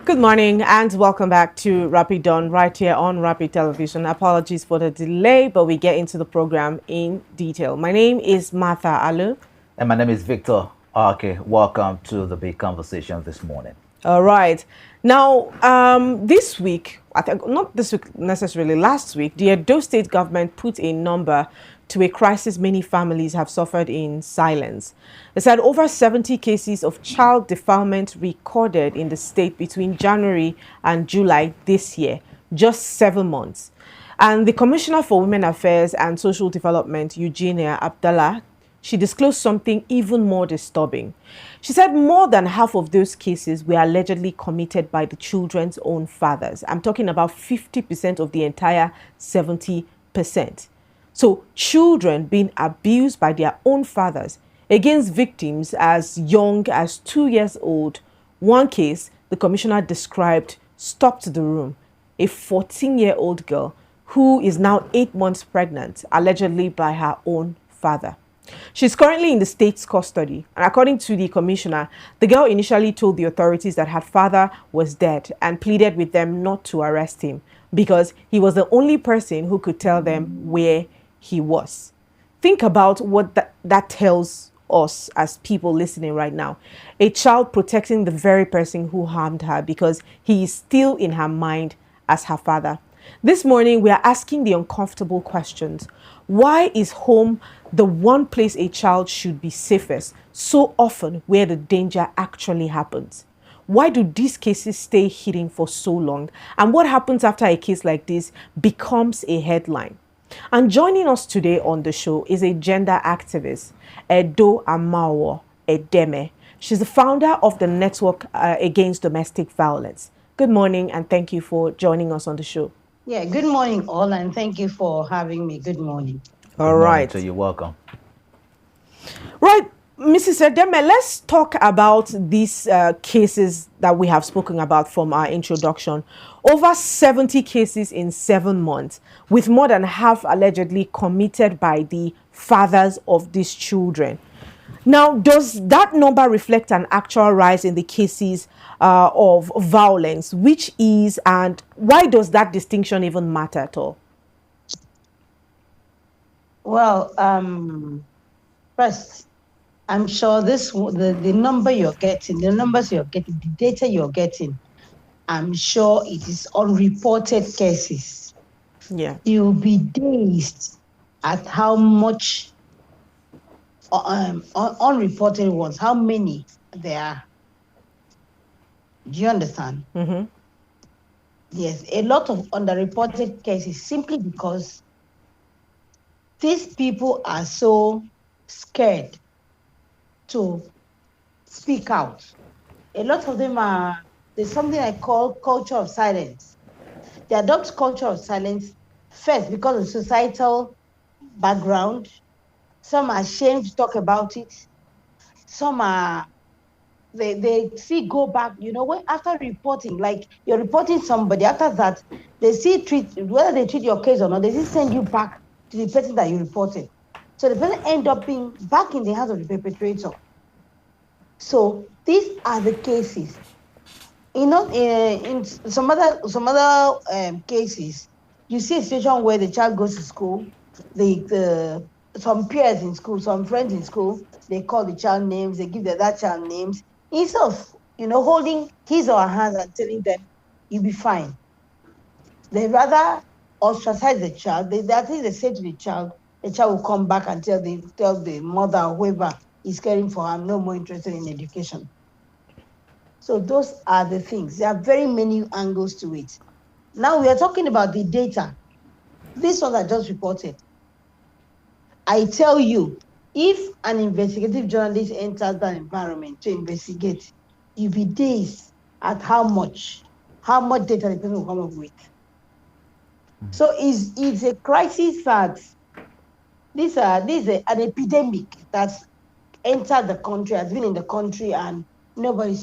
Good morning and welcome back to Rapid Dawn right here on Rapid Television. Apologies for the delay, but we get into the program in detail. My name is Martha Alu. And my name is Victor. Okay, welcome to the big conversation this morning. All right. Now, this week, I think not this week necessarily, last week, the Edo State government put a number to a crisis many families have suffered in silence. They said over 70 cases of child defilement recorded in the state between January and July this year, just 7 months. And the Commissioner for Women Affairs and Social Development, Eugenia Abdallah, she disclosed something even more disturbing. She said more than half of those cases were allegedly committed by the children's own fathers. I'm talking about 50% of the entire 70%. So children being abused by their own fathers against victims as young as 2 years old. One case, the commissioner described, stopped the room. A 14-year-old girl who is now 8 months pregnant, allegedly by her own father. She's currently in the state's custody, and according to the commissioner, the girl initially told the authorities that her father was dead and pleaded with them not to arrest him because he was the only person who could tell them where he was. Think about what that tells us as people listening right now. A child protecting the very person who harmed her because he is still in her mind as her father. This morning, we are asking the uncomfortable questions. Why is home the one place a child should be safest so often where the danger actually happens? Why do these cases stay hidden for so long? And what happens after a case like this becomes a headline? And joining us today on the show is a gender activist, Edo Amawo Edeme. She's the founder of the Network Against Domestic Violence. Good morning, and thank you for joining us on the show. Yeah, good morning, all, and thank you for having me. Good morning. All right. So you're welcome. Right, Mrs. Edeme, let's talk about these cases that we have spoken about from our introduction. Over 70 cases in 7 months, with more than half allegedly committed by the fathers of these children. Now, does that number reflect an actual rise in the cases of violence? Which is, and why does that distinction even matter at all? Well, first, I'm sure the number you're getting, the numbers you're getting, the data you're getting, I'm sure it is unreported cases. Yeah. You'll be dazed at how much unreported ones, how many there are. Do you understand? Mm-hmm. Yes, a lot of underreported cases simply because these people are so scared to speak out. A lot of them there's something I call culture of silence. They adopt culture of silence first because of societal background. Some are ashamed to talk about it. Some are, they see go back, when after reporting, like you're reporting somebody, after that, they see whether they treat your case or not, they see send you back to the person that you reported. So the person end up being back in the hands of the perpetrator. So these are the cases. In some other cases, you see a situation where the child goes to school, some peers in school, some friends in school, they call the child names, they give that child names. Instead of, holding his or her hands and telling them, you'll be fine. They rather ostracize the child. They say to the child will come back and tell the mother or whoever is caring for her, I'm no more interested in education. So those are the things. There are very many angles to it. Now we are talking about the data. These ones are just reported. I tell you, if an investigative journalist enters that environment to investigate, you'll be dazed at how much data the person will come up with. So it's a crisis that this is an epidemic that's entered the country, has been in the country, and very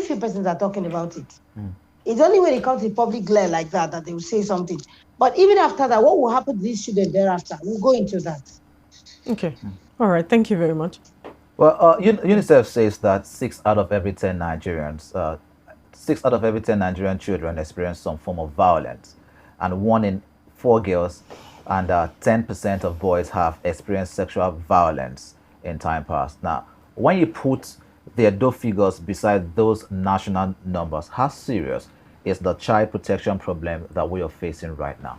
few persons are talking about it. It's only when it comes to public glare like that they will say something. But even after that, what will happen to these children thereafter? We'll go into that. Okay. All right. Thank you very much. Well, UNICEF says that 6 out of every 10 Nigerians 6 out of every 10 Nigerian children experience some form of violence, and 1 in 4 girls and 10% of boys have experienced sexual violence in time past. Now, when you put the Edo figures beside those national numbers, how serious is the child protection problem that we are facing right now?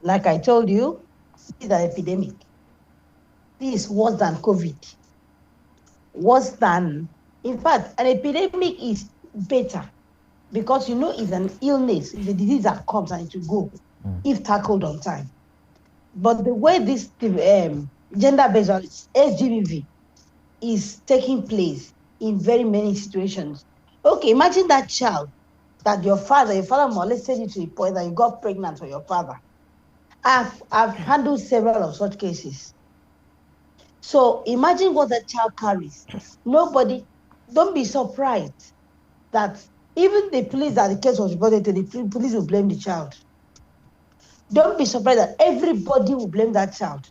Like I told you, this is an epidemic. This is worse than COVID. Worse than, in fact, an epidemic is better because it's an illness, it's a disease that comes and it will go if tackled on time. But the way this gender-based violence, SGBV, is taking place in very many situations. Okay, imagine that child that your father molested you to the point that you got pregnant for your father. I've handled several of such cases. So imagine what that child carries. Don't be surprised that even the police that the case was reported to, the police will blame the child. Don't be surprised that everybody will blame that child.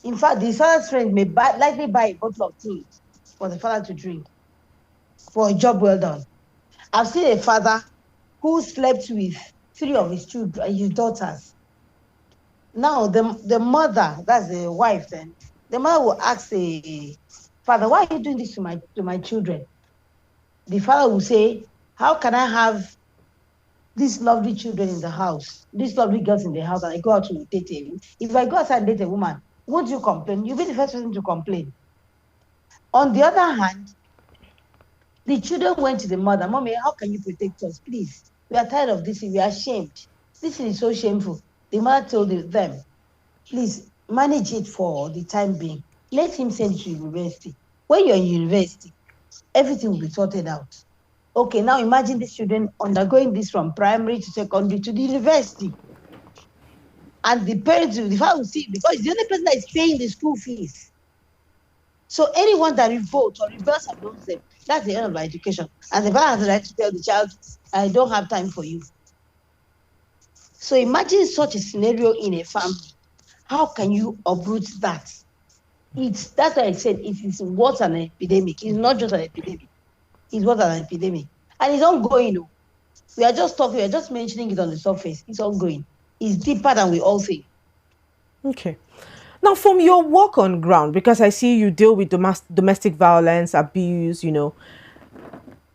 In fact, the father's friend may likely buy a bottle of tea for the father to drink for a job well done. I've seen a father who slept with 3 of his children, his daughters. Now the mother, that's the wife, then the mother will ask the father, "Why are you doing this to my children?" The father will say, "How can I have these lovely children in the house, these lovely girls in the house, and I go out to date a woman? If I go outside and date a woman, won't you complain? You'll be the first person to complain." On the other hand, the children went to the mother, "Mommy, how can you protect us? Please, we are tired of this. We are ashamed. This is so shameful." The mother told them, "Please manage it for the time being. Let him send you to university. When you're in university, everything will be sorted out." Okay, now imagine these children undergoing this from primary to secondary to the university. And the parents, the father will see, because it's the only person that is paying the school fees. So anyone that revolts or rebels against them, that's the end of our education. And the father has the right to tell the child, "I don't have time for you." So imagine such a scenario in a family. How can you uproot that? That's why I said it is worse than an epidemic. It's not just an epidemic. It's worse than an epidemic. And it's ongoing. We are just talking, we are just mentioning it on the surface. It's ongoing. It's deeper than we all think. Okay. Now, from your work on ground, because I see you deal with domestic violence, abuse,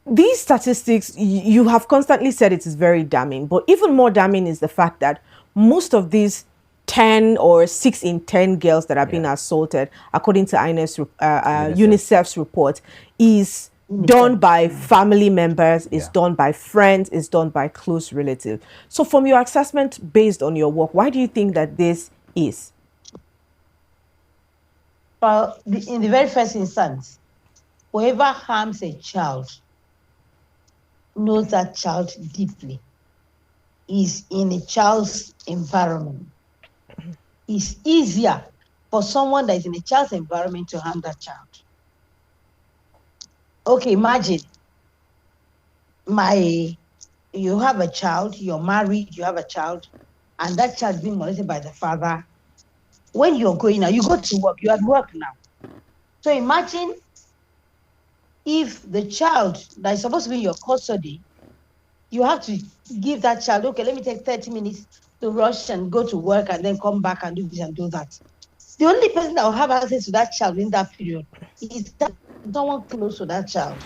these statistics, you have constantly said it is very damning, but even more damning is the fact that most of these 10 or 6 in 10 girls that are being assaulted, according to UNICEF's report, is done by family members, is done by friends, is done by close relatives. So from your assessment based on your work, why do you think that this is? Well, in the very first instance, whoever harms a child knows that child deeply, is in a child's environment. It's easier for someone that is in a child's environment to harm that child. Okay, imagine you have a child, you're married, you have a child, and that child being molested by the father. When you're going out, you go to work, you're at work now. So imagine if the child that is supposed to be in your custody, you have to give that child, okay, let me take 30 minutes to rush and go to work and then come back and do this and do that. The only person that will have access to that child in that period is someone close to that child.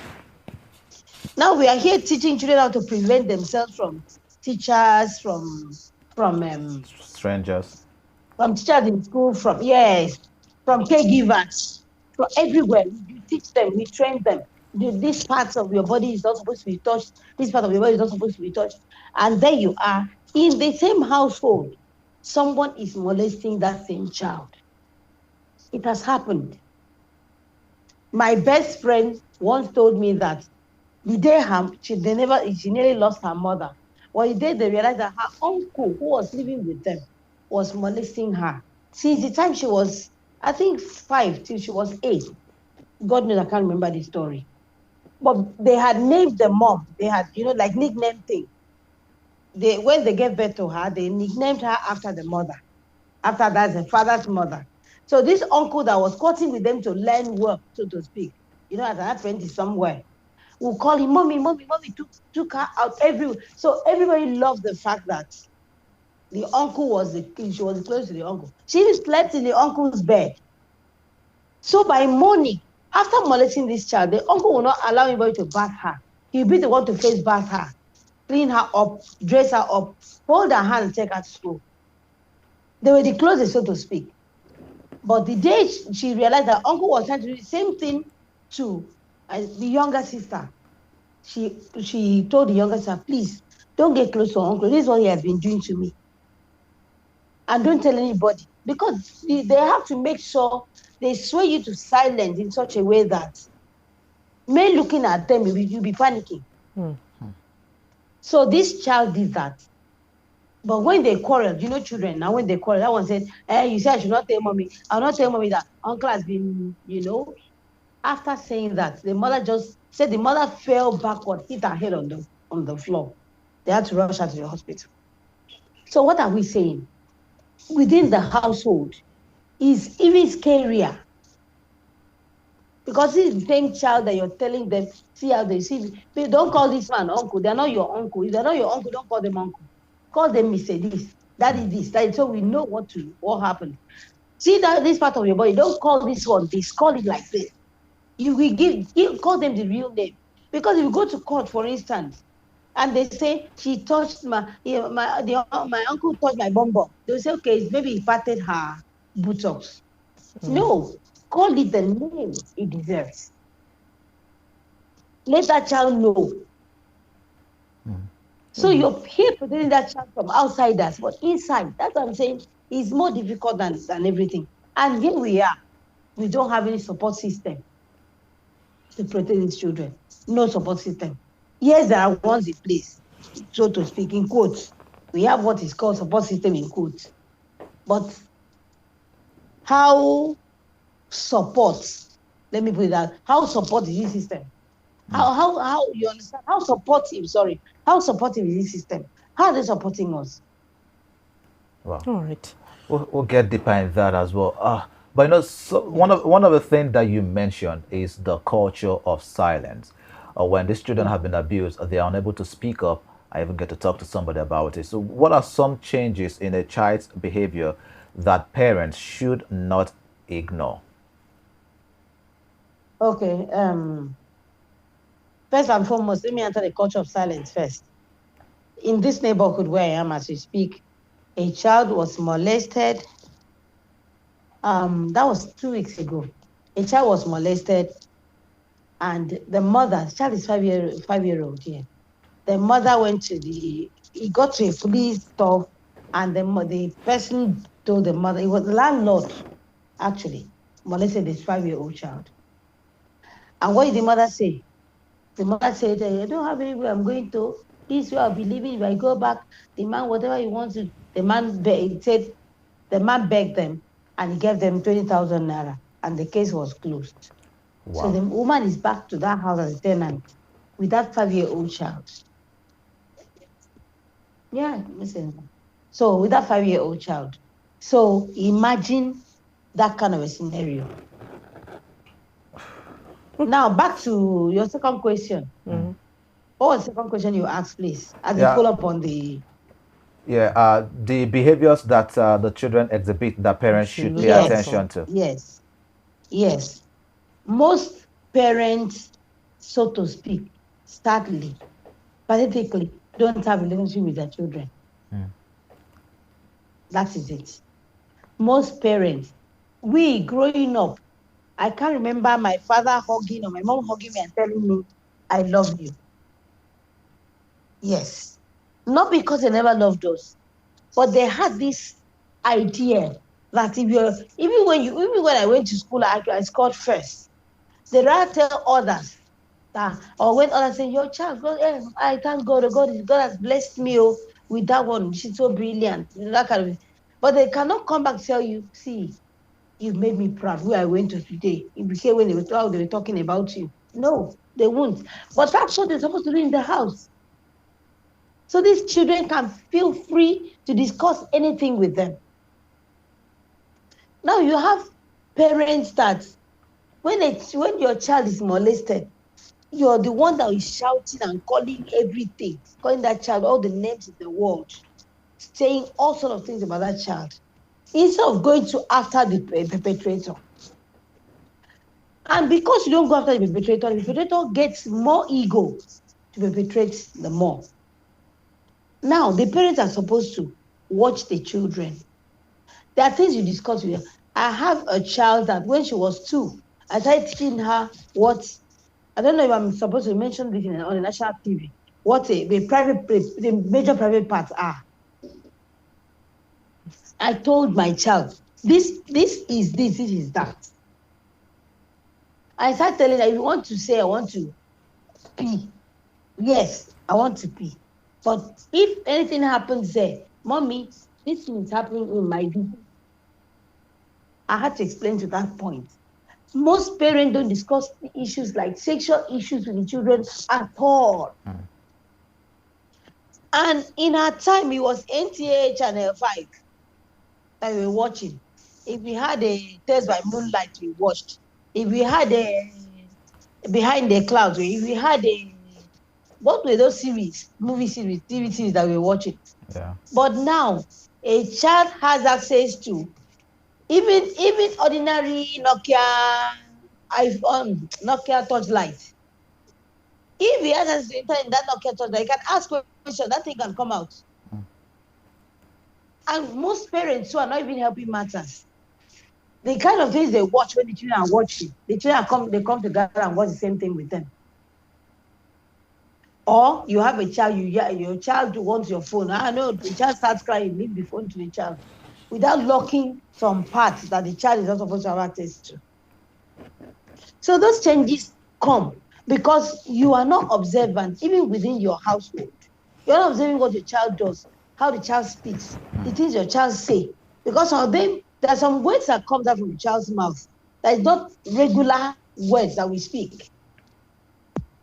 Now we are here teaching children how to prevent themselves from teachers, from strangers, from teachers in school, from caregivers, from everywhere. We teach them, we train them. This part of your body is not supposed to be touched. This part of your body is not supposed to be touched. And there you are in the same household. Someone is molesting that same child. It has happened. My best friend once told me that the day she nearly lost her mother. Well, the day they realized that her uncle, who was living with them, was molesting her. Since the time she was, I think, 5 till she was 8. God knows I can't remember the story. But they had named the mom. They had, like nickname thing. When they gave birth to her, they nicknamed her after the mother. After that, the father's mother. So this uncle that was courting with them to learn work, so to speak, as an apprentice somewhere, will call him, mommy, mommy, mommy, took her out everywhere. So everybody loved the fact that the uncle she was close to the uncle. She slept in the uncle's bed. So by morning, after molesting this child, the uncle will not allow anybody to bath her. He'll be the one to face bath her, clean her up, dress her up, hold her hand and take her to school. They were the closest, so to speak. But the day she realized that uncle was trying to do the same thing to the younger sister, she told the younger sister, please, don't get close to uncle. This is what he has been doing to me. And don't tell anybody. Because they have to make sure they sway you to silence in such a way that men looking at them, you'll be panicking. So this child did that. But when they quarreled, children, now when they quarreled, that one said, you said I should not tell mommy. I'll not tell mommy that uncle has been, After saying that, the mother just said the mother fell backward, hit her head on the floor. They had to rush her to the hospital. So what are we saying? Within the household is even scarier. Because this is the same child that you're telling them, see how they see. They don't call this man uncle. They're not your uncle. If they're not your uncle, don't call them uncle. Call them Mr. This. That is this. That is, so we know what happened. See that this part of your body, don't call this one this. Call it like this. You will call them the real name. Because if you go to court, for instance, and they say she touched my uncle touched my bum bum, they'll say, okay, maybe he patted her buttocks. No, call it the name it deserves. Let that child know. So you're here protecting that child from outsiders, but inside, that's what I'm saying, is more difficult than everything. And here we are. We don't have any support system to protect these children. No support system. Yes, there are ones in place, so to speak, in quotes. We have what is called support system in quotes. But how let me put it that, how support is this system? How you understand? How supportive is this system? How are they supporting us? Wow. All right. We'll get deeper in that as well. But so one of the things that you mentioned is the culture of silence. When these children have been abused, they are unable to speak up. I even get to talk to somebody about it. So, what are some changes in a child's behavior that parents should not ignore? Okay. First and foremost, let me answer the culture of silence first. In this neighborhood where I am as we speak, a child was molested. That was 2 weeks ago. A child was molested, and the mother, the child is 5-year-old here. The mother went to he got to a police stuff, and the person told the mother, it was the landlord, actually, molested this 5-year-old child. And what did the mother say? The mother said, I don't have anywhere I'm going to. This way I'll be leaving. If I go back, the man, whatever he wants to, the man begged them, and he gave them 20,000 naira, and the case was closed. Wow. So the woman is back to that house as a tenant with that 5-year-old child. Yeah, listen. So with that 5-year-old child. So imagine that kind of a scenario. Now back to your second question. Mm-hmm. What was the second question you asked, please? As you pull up on the... Yeah, the behaviors that the children exhibit that parents should pay attention to. Yes. Most parents, so to speak, sadly, pathetically, don't have a relationship with their children. That is it. Most parents, we growing up, I can't remember my father hugging or my mom hugging me and telling me, I love you. Yes. Not because they never loved us, but they had this idea that even when I went to school, I scored first. They rather tell others that, or when others say, your child, God, I thank God, God has blessed me with that one. She's so brilliant. That kind of, but they cannot come back and tell you, see, you've made me proud where I went to today. It became when they were talking about you. No, they won't. But that's what they're supposed to do in the house. So these children can feel free to discuss anything with them. Now you have parents that when your child is molested, you're the one that is shouting and calling everything, calling that child all the names in the world, saying all sorts of things about that child, instead of going to after the perpetrator. And because you don't go after the perpetrator gets more ego to perpetrate the more. Now, the parents are supposed to watch the children. There are things you discuss with her. I have a child that when she was 2, I started teaching her what, I don't know if I'm supposed to mention this on the national TV, what the major private parts are. I told my child, this is this is that. I started telling her, if you want to say, I want to pee, yes, I want to pee. But if anything happens there, mommy, this thing is happening in my room. I had to explain to that point. Most parents don't discuss issues like sexual issues with the children at all. And in our time, it was NTA Channel 5 that we were watching. If we had a Tales by Moonlight, we watched. If we had a Behind the Clouds, if we had a, what were those series, movie series, TV series that we were watching? Yeah. But now, a child has access to even ordinary Nokia iPhone, Nokia touchlight. If he has access to internet in that Nokia touchlight, he can ask questions, that thing can come out. And most parents who are not even helping matters, the kind of things they watch when the children are watching, the children come together and watch the same thing with them. Or you have a child, your child wants your phone. No, the child starts crying, leave the phone to the child without locking some parts that the child is not supposed to have access to. So those changes come because you are not observant, even within your household. You're not observing what your child does, how the child speaks, the things your child say. Because some of them, there are some words that come out from the child's mouth that is not regular words that we speak.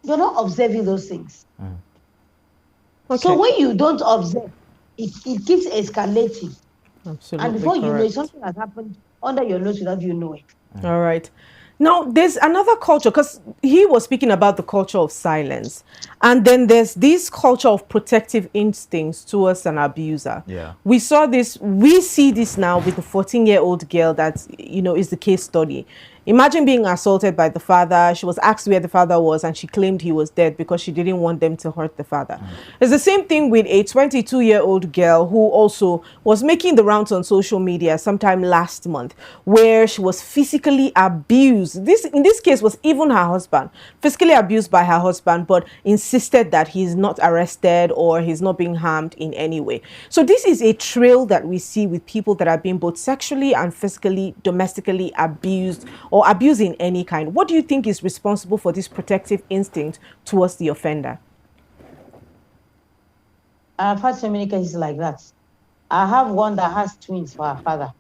You're not observing those things. Okay. So when you don't observe, it keeps escalating. Absolutely. And before you know it, correct. something has happened under your nose without you knowing. All right. Now, there's another culture, because he was speaking about the culture of silence. And then there's this culture of protective instincts towards an abuser. Yeah. We see this now with the 14-year-old girl that, is the case study. Imagine being assaulted by the father. She was asked where the father was, and she claimed he was dead because she didn't want them to hurt the father. It's the same thing with a 22-year-old girl who also was making the rounds on social media sometime last month, where she was physically abused. In this case was even her husband, physically abused by her husband, but insisted that he's not arrested or he's not being harmed in any way. So this is a trail that we see with people that are being both sexually and physically, domestically abused or abuse in any kind. What do you think is responsible for this protective instinct towards the offender? I've had so many cases like that. I have one that has twins for her father.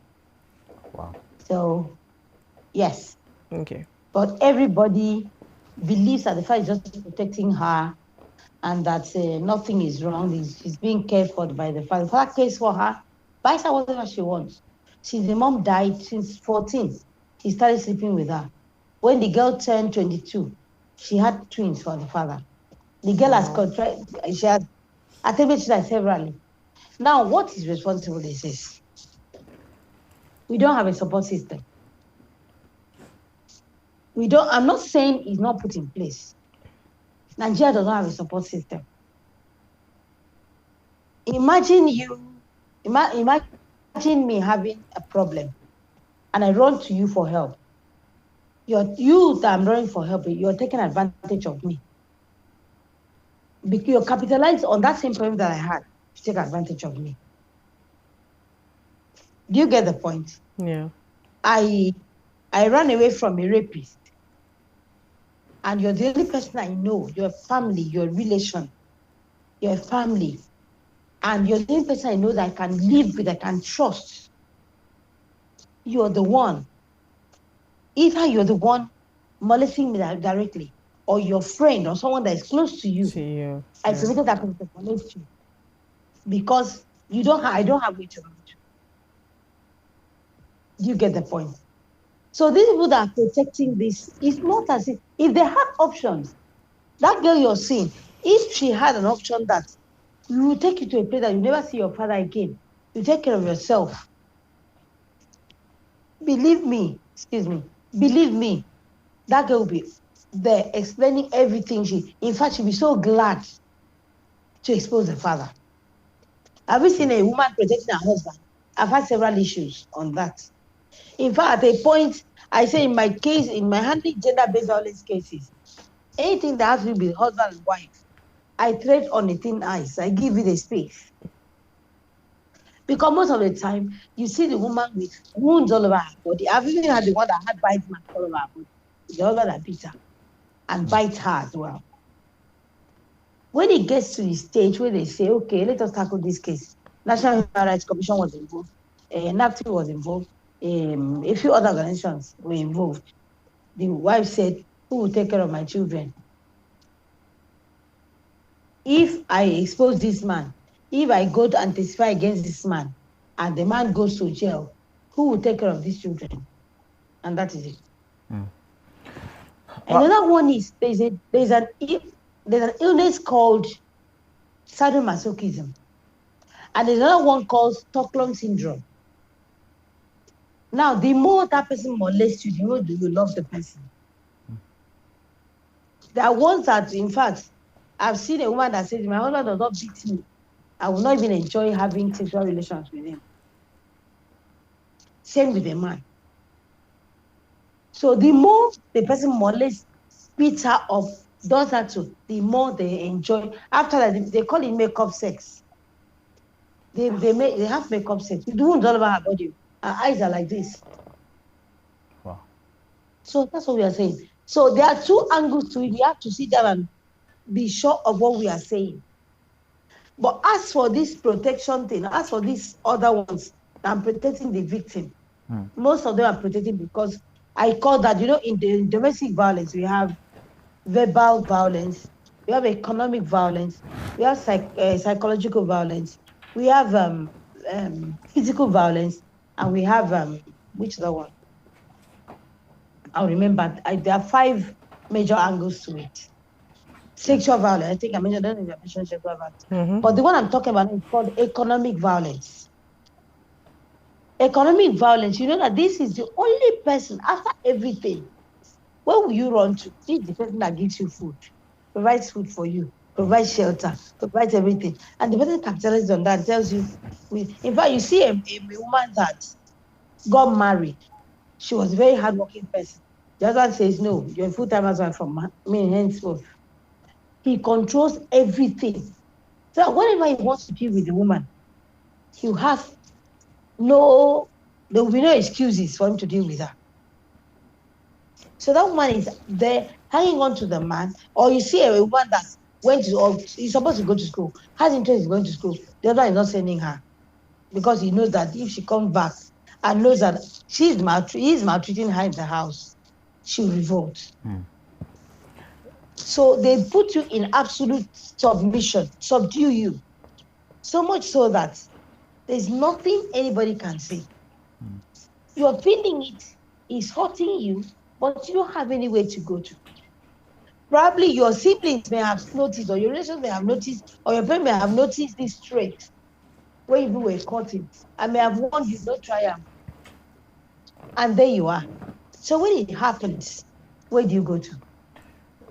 Wow. So, yes. Okay. But everybody believes that the father is just protecting her and that nothing is wrong. She's being cared for by the father. The father cares for her, buys her whatever she wants. Since the mom died, since 14, he started sleeping with her. When the girl turned 22, she had twins for the father. The girl she has attempted suicide severally. Now, what is responsible is this. We don't have a support system. I'm not saying it's not put in place. Nigeria does not have a support system. Imagine me having a problem and I run to you for help. You that I'm running for help, you're taking advantage of me. Because you're capitalized on that same problem that I had to take advantage of me. Do you get the point? Yeah. I ran away from a rapist. And you're the only person I know, your family, your relation, your family. And you're the only person I know that I can live with, I can trust. You're the one. Either you're the one molesting me directly, or your friend or someone that is close to you. I permitted that person to molest you. Because I don't have way to run to. Do you get the point? So these people that are protecting this, it's not as if they had options. That girl you're seeing, if she had an option that you will take you to a place that you never see your father again, you take care of yourself. Believe me, excuse me, believe me, that girl will be there explaining everything. In fact, she'll be so glad to expose the father. Have you seen a woman protecting her husband? I've had several issues on that. In fact, at a point, I say in my case, in my handling gender-based violence cases, anything that has to do with husband and wife, I tread on a thin ice. I give it a space. Because most of the time, you see the woman with wounds all over her body. I've even had the one that had bite marks all over her body. The husband that beat her and bite her as well. When it gets to the stage where they say, okay, let us tackle this case, National Human Rights Commission was involved, NAFTA was involved, a few other organizations were involved. The wife said, who will take care of my children? If I expose this man, if I go to and testify against this man, and the man goes to jail, who will take care of these children? And that is it. Another one is there's an illness called sadomasochism, and there's another one called Stockholm syndrome. Now, the more that person molests you, the more do you love the person. There are ones that, in fact, I've seen a woman that says, my husband does not beat me, I will not even enjoy having sexual relations with him. Same with a man. So the more the person molests, beats her up, does that too, the more they enjoy. After that, they call it makeup sex. They have makeup sex. We do all over her body. Her eyes are like this. Wow. So that's what we are saying. So there are two angles to it. We have to sit down and be sure of what we are saying. But as for this protection thing, as for these other ones, I'm protecting the victim. Most of them are protecting because I call that, in the domestic violence, we have verbal violence, we have economic violence, we have psychological violence, we have physical violence, and we have which other one? I'll remember. There are 5 major angles to it. Sexual violence, I think I mentioned, I don't know if I mentioned sexual violence. But the one I'm talking about is called economic violence. Economic violence, you know that this is the only person after everything. Where will you run to? This is the person that gives you food, provides food for you, provides shelter, provides everything. And the person capitalizes on that, tells you, in fact, you see a woman that got married. She was a very hardworking person. The husband says, no, you're a full-time husband from me, henceforth. He controls everything. So whenever he wants to be with the woman, there will be no excuses for him to deal with her. So that woman is there hanging on to the man, or you see a woman that is supposed to go to school, has interest in going to school, the other is not sending her because he knows that if she comes back and knows that he's maltreating her in the house, she'll revolt. So they put you in absolute submission, subdue you, so much so that there's nothing anybody can say. You're feeling it, it's hurting you, but you don't have anywhere to go to. Probably your siblings may have noticed, or your relations may have noticed, or your parents may have noticed this trait when you were courting, and may have warned you, don't try them. And there you are. So when it happens, where do you go to?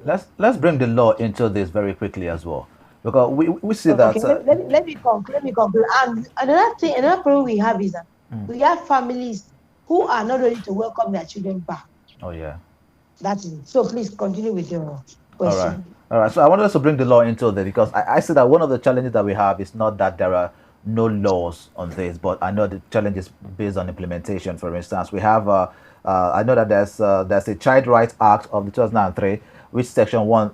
Let's bring the law into this very quickly as well, because we see that. Let me conclude. And another problem we have is that we have families who are not ready to welcome their children back. Oh yeah. That's it. So please continue with your question. All right. So I wanted us to bring the law into there because I see that one of the challenges that we have is not that there are no laws on this, but I know the challenge is based on implementation. For instance, we have I know that there's a Child Rights Act of the 2003, which section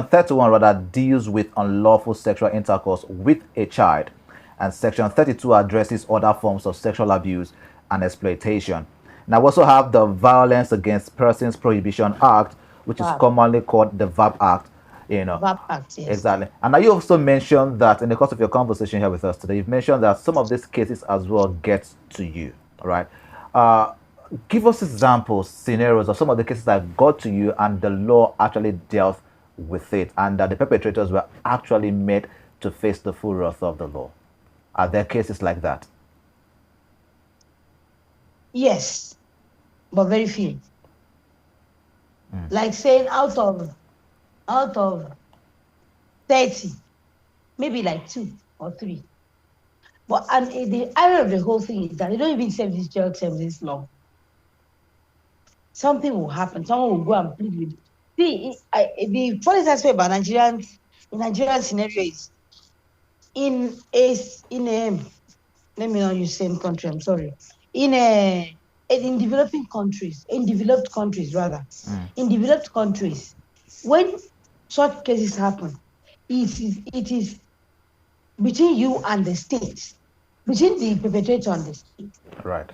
31 rather deals with unlawful sexual intercourse with a child, and section 32 addresses other forms of sexual abuse and exploitation. Now we also have the Violence Against Persons Prohibition Act, which is commonly called the VAP Act. VAP Act, yes. Exactly. And now you also mentioned that in the course of your conversation here with us today, you've mentioned that some of these cases as well get to you, right? Give us examples, scenarios of some of the cases that got to you and the law actually dealt with it and that the perpetrators were actually made to face the full wrath of the law. Are there cases like that? Yes, but very few. Like saying out of 30, maybe like 2 or 3. But and the irony of the whole thing is that they don't even serve this jail term this long. Something will happen. Someone will go and plead with. See, the funny aspect about Nigerian scenario is in a let me not use same country. I'm sorry. In developing countries, in developed countries rather, in developed countries, when such cases happen, it is between you and the state, between the perpetrator and the state. Right.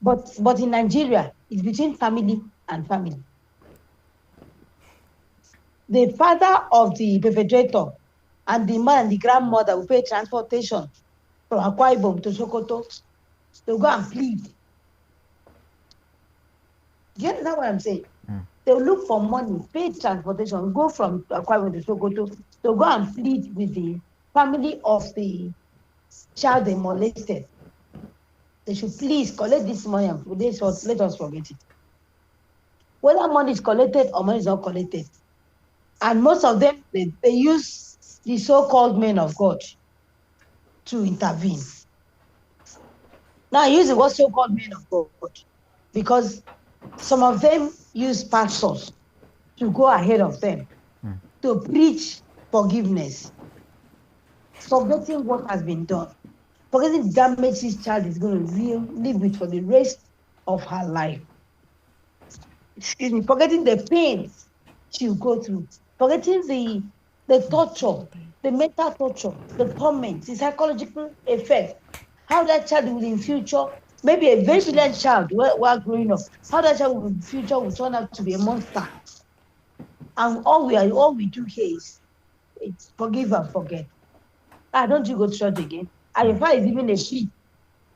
But in Nigeria, it's between family and family. The father of the perpetrator and the man and the grandmother will pay transportation from Akwa Ibom to Sokoto. They'll go and plead. Do you understand what I'm saying? They'll look for money, pay transportation, go from Akwa Ibom to Sokoto. They'll go and plead with the family of the child they molested. They should please collect this money and let us forget it. Whether money is collected or money is not collected. And most of them, they use the so-called men of God to intervene. Now, I use the word so-called men of God because some of them use pastors to go ahead of them to preach forgiveness, forgetting what has been done, forgetting the damage this child is going to live with for the rest of her life. Excuse me, forgetting the pain she'll go through, forgetting the torture, the mental torture, the torment, the psychological effect, how that child will in future, maybe a very brilliant child while growing up, how that child will in future will turn out to be a monster. And all we do here is it's forgive and forget. Don't you go to church again? And your father is even a sheep.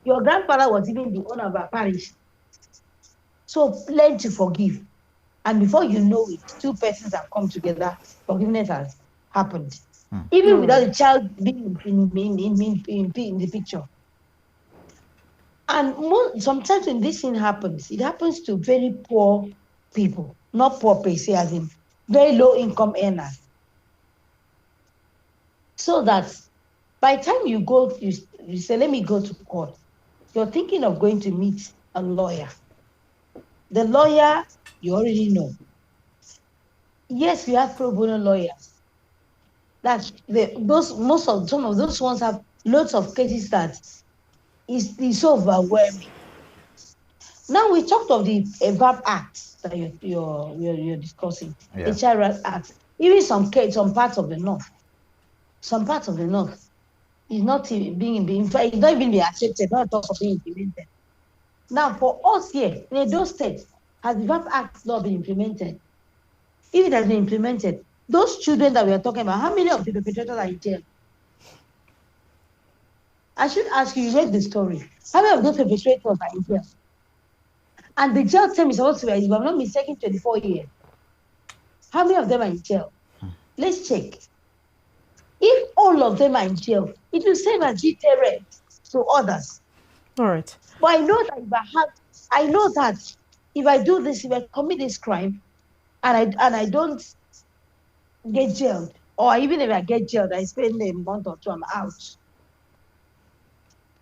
Your grandfather was even the owner of our parish. So learn to forgive. And before you know it, 2 persons have come together, forgiveness has happened. Even without the child being in the picture. And sometimes when this thing happens, it happens to very poor people, not poor per se, as in very low income earners. So that by the time you say, let me go to court, you're thinking of going to meet a lawyer. The lawyer, you already know. Yes, we have pro bono lawyers. Some of those ones have loads of cases that is so overwhelming. Now we talked of the VAP Act that you're discussing, the Child Rights Act. Even some parts of the north, is not being in fact, it's not even being accepted, not talk of being implemented. Now for us here in Edo State, has the VAP Act not been implemented? If it has been implemented, those children that we are talking about, how many of the perpetrators are in jail? I should ask you read the story. How many of those perpetrators are in jail? And the jail term is supposed to be, if I'm not mistaken, 24 years. How many of them are in jail? Let's check. If all of them are in jail, it will serve as deterrent to others. All right. But I know that if I do this, if I commit this crime, and I don't get jailed, or even if I get jailed, I spend a month or 2, I'm out.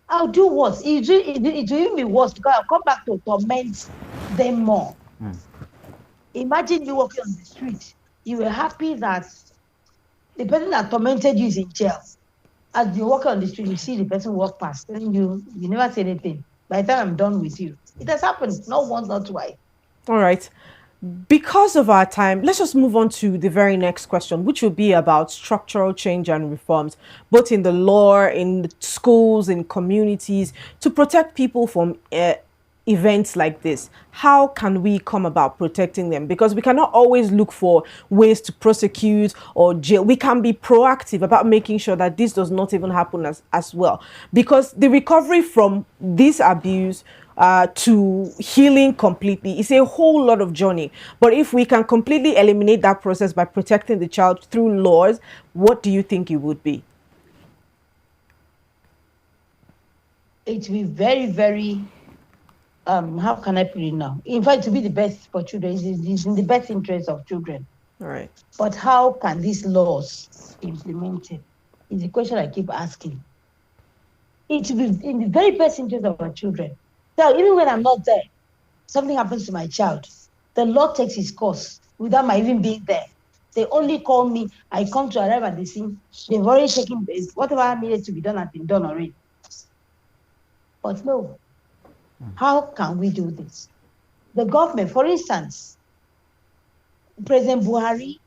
I'll do what? It will even be worse because I'll come back to torment them more. Imagine you walking on the street. You were happy that the person that tormented you is in jail. As you walk on the street, you see the person walk past, and you never say anything. By the time I'm done with you, it has happened not once, not twice. All right. Because of our time, let's just move on to the very next question, which will be about structural change and reforms, both in the law, in the schools, in communities, to protect people from events like this. How can we come about protecting them? Because we cannot always look for ways to prosecute or jail. We can be proactive about making sure that this does not even happen as well. Because the recovery from this abuse to healing completely. It's a whole lot of journey. But if we can completely eliminate that process by protecting the child through laws, what do you think it would be? It will be very, very, how can I put it now? In fact, to be the best for children is in the best interest of children. All right. But how can these laws be implemented? Is the question I keep asking. It will be in the very best interest of our children. So even when I'm not there, something happens to my child, the law takes its course without my even being there. They only call me, I come to arrive at the scene, they've already taken whatever needed to be done has been done already. But no, how can we do this? The government, for instance, President Buhari,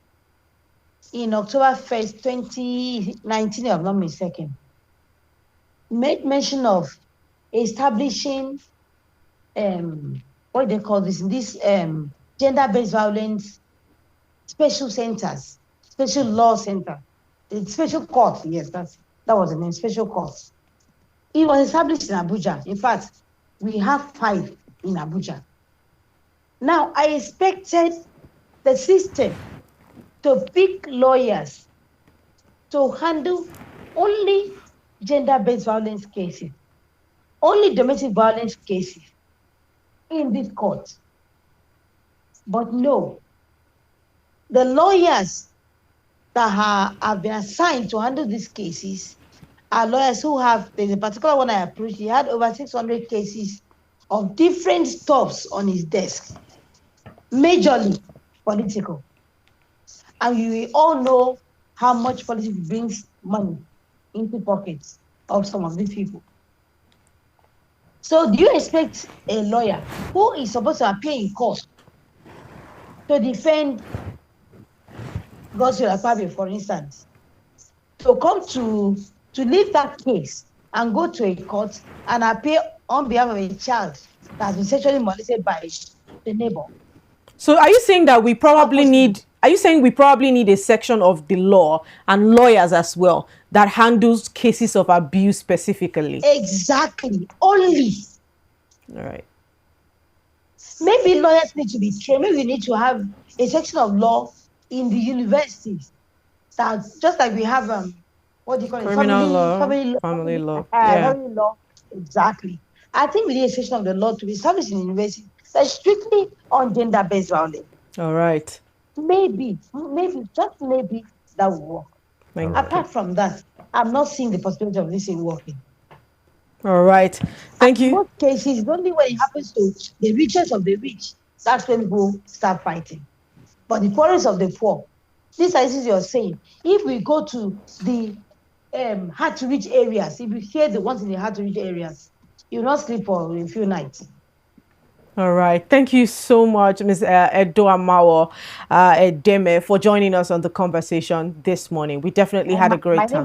in October 1st, 2019, if I'm not mistaken, made mention of establishing what they call this gender-based violence special centers, special law center, the special court. Yes, that was the name, special court. It was established in Abuja. In fact, we have 5 in Abuja. Now, I expected the system to pick lawyers to handle only gender-based violence cases, only domestic violence cases in this court. But no, the lawyers that have been assigned to handle these cases are lawyers who there's a particular one I approached, he had over 600 cases of different stuffs on his desk, majorly political. And we all know how much politics brings money into pockets of some of these people. So do you expect a lawyer who is supposed to appear in court to defend Godswill Akpabio, for instance, to come to leave that case and go to a court and appear on behalf of a child that has been sexually molested by the neighbor? So are you saying that we probably need, are you saying we probably need a section of the law and lawyers as well that handles cases of abuse specifically? Exactly. Only. All right. Maybe lawyers need to be trained. Maybe we need to have a section of law in the universities. That just like we have what do you call it? Criminal law, family law. Yeah. Family law. Exactly. I think we need a section of the law to be established in the university that's strictly on gender-based violence. All right. Maybe, just maybe that will work. Apart from that, I'm not seeing the possibility of this thing working. All right. Thank you. In most cases, only when it happens to the richest of the rich, that's when people start fighting. But the poorest of the poor, these are things you're saying. If we go to the hard-to-reach areas, if you hear the ones in the hard-to-reach areas, you'll not sleep for a few nights. All right. Thank you so much, Ms. Edo Amawo Edeme, for joining us on the conversation this morning. We definitely had a great time.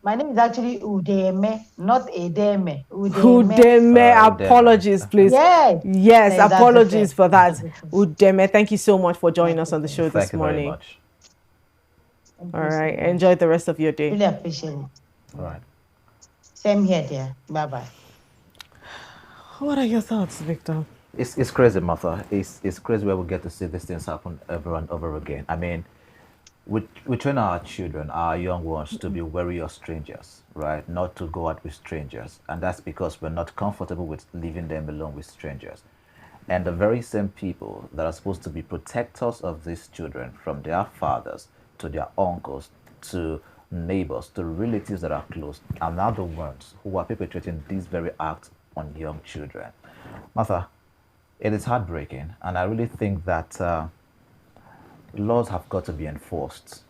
My name is actually Udeme, not Edeme. Udeme. Apologies, please. Yes, apologies for that. Udeme, thank you so much for joining us on the show this morning. Thank you very much. All right. Enjoy the rest of your day. Really appreciate it. All right. Same here, dear. Bye-bye. What are your thoughts, Victor? It's crazy, Martha. It's crazy where we get to see these things happen over and over again. I mean, we train our children, our young ones, to be wary of strangers, right? Not to go out with strangers. And that's because we're not comfortable with leaving them alone with strangers. And the very same people that are supposed to be protectors of these children, from their fathers to their uncles to neighbors to relatives that are close, are now the ones who are perpetrating these very acts on young children. Martha, it is heartbreaking, and I really think that laws have got to be enforced,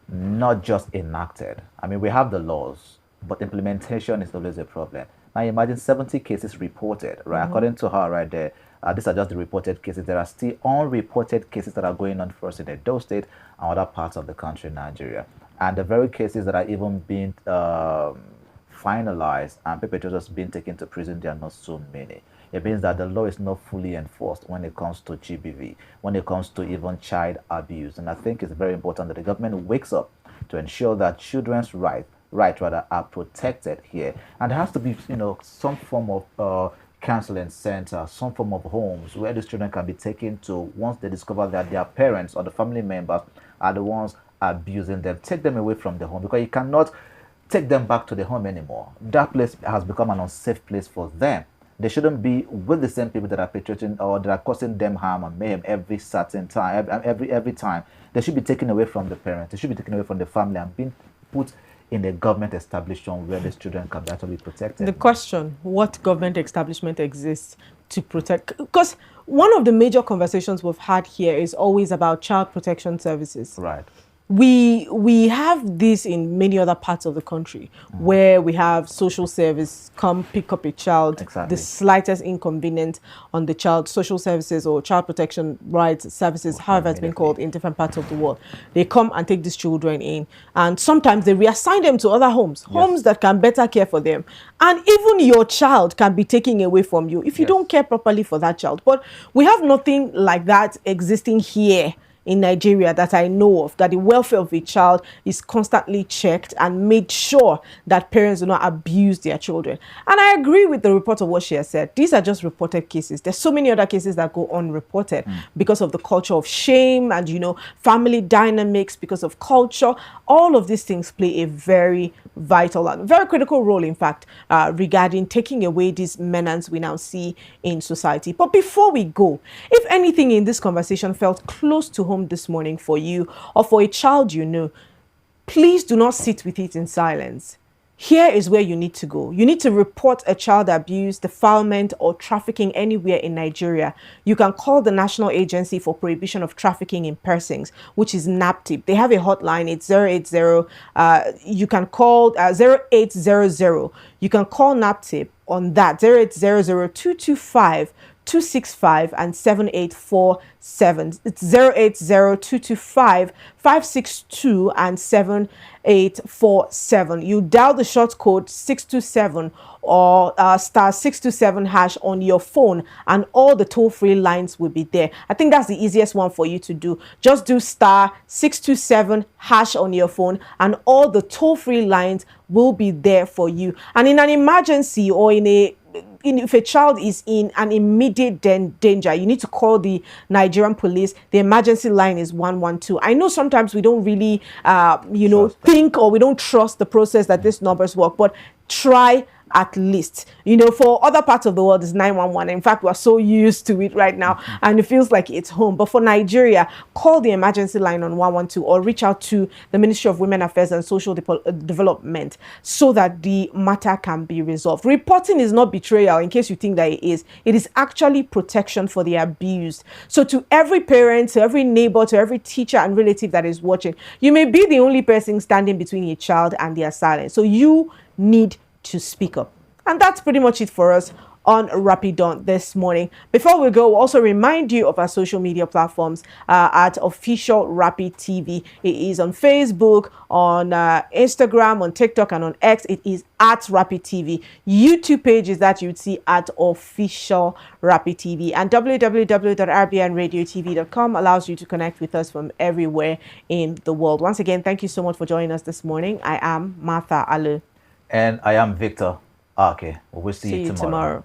not just enacted. I mean, we have the laws, but implementation is always a problem. Now, imagine 70 cases reported, right? According to her right there, these are just the reported cases. There are still unreported cases that are going on first in Edo State and other parts of the country, Nigeria. And the very cases that are even being finalized and perpetrators being taken to prison, there are not so many. It means that the law is not fully enforced when it comes to GBV, when it comes to even child abuse. And I think it's very important that the government wakes up to ensure that children's rights are protected here. And there has to be, some form of counseling center, some form of homes where these children can be taken to once they discover that their parents or the family members are the ones abusing them. Take them away from the home, because you cannot take them back to the home anymore. That place has become an unsafe place for them. They shouldn't be with the same people that are perpetrating or that are causing them harm and mayhem every certain time, every time. They should be taken away from the parents. They should be taken away from the family and being put in a government establishment where these children can actually be protected. The question, what government establishment exists to protect? Because one of the major conversations we've had here is always about child protection services. Right. We have this in many other parts of the country where we have social service come pick up a child, Exactly. the slightest inconvenience on the child, social services or child protection rights services, however it's been called in different parts of the world. They come and take these children in, and sometimes they reassign them to other homes, homes that can better care for them. And even your child can be taken away from you if you don't care properly for that child. But we have nothing like that existing here in Nigeria that I know of, that the welfare of a child is constantly checked and made sure that parents do not abuse their children. And I agree with the report of what she has said. These are just reported cases. There's so many other cases that go unreported because of the culture of shame and, you know, family dynamics, because of culture. All of these things play a very vital and very critical role, in fact, regarding taking away these menace we now see in society. But before we go, if anything in this conversation felt close to home this morning for you or for a child you know, please do not sit with it in silence. Here is where you need to go. You need to report a child abuse, defilement, or trafficking anywhere in Nigeria. You can call the National Agency for Prohibition of Trafficking in Persons, which is NAPTIP. They have a hotline. It's 080. You can call 0800. You can call NAPTIP on that 0800-225 265 and 7847. It's 080-225-562 and 7847. You dial the short code 627 or star 627 hash on your phone, and all the toll-free lines will be there. I think that's the easiest one for you to do. Just do star 627 hash on your phone, and all the toll-free lines will be there for you. And in an emergency or if a child is in an immediate danger, you need to call the Nigerian police. The emergency line is 112. I know sometimes we don't really, think, or we don't trust the process that these numbers work, but try at least. For other parts of the world, it's 911. In fact, we're so used to it right now, and it feels like it's home. But for Nigeria, call the emergency line on 112 or reach out to the Ministry of Women Affairs and Social Development so that the matter can be resolved. Reporting is not betrayal, in case you think that it is. It is actually protection for the abused. So to every parent, to every neighbor, to every teacher and relative that is watching, you may be the only person standing between a child and their silence. So you need to speak up. And that's pretty much it for us on Rapidon this morning. Before we go, we'll also remind you of our social media platforms at Official Rapid TV. It is on Facebook, on Instagram, on TikTok, and on X. It is at Rapid TV. YouTube page is that you'd see at Official Rapid TV. And www.rbnradiotv.com allows you to connect with us from everywhere in the world. Once again, thank you so much for joining us this morning. I am Martha Alu. And I am Victor. Okay, we'll see you tomorrow.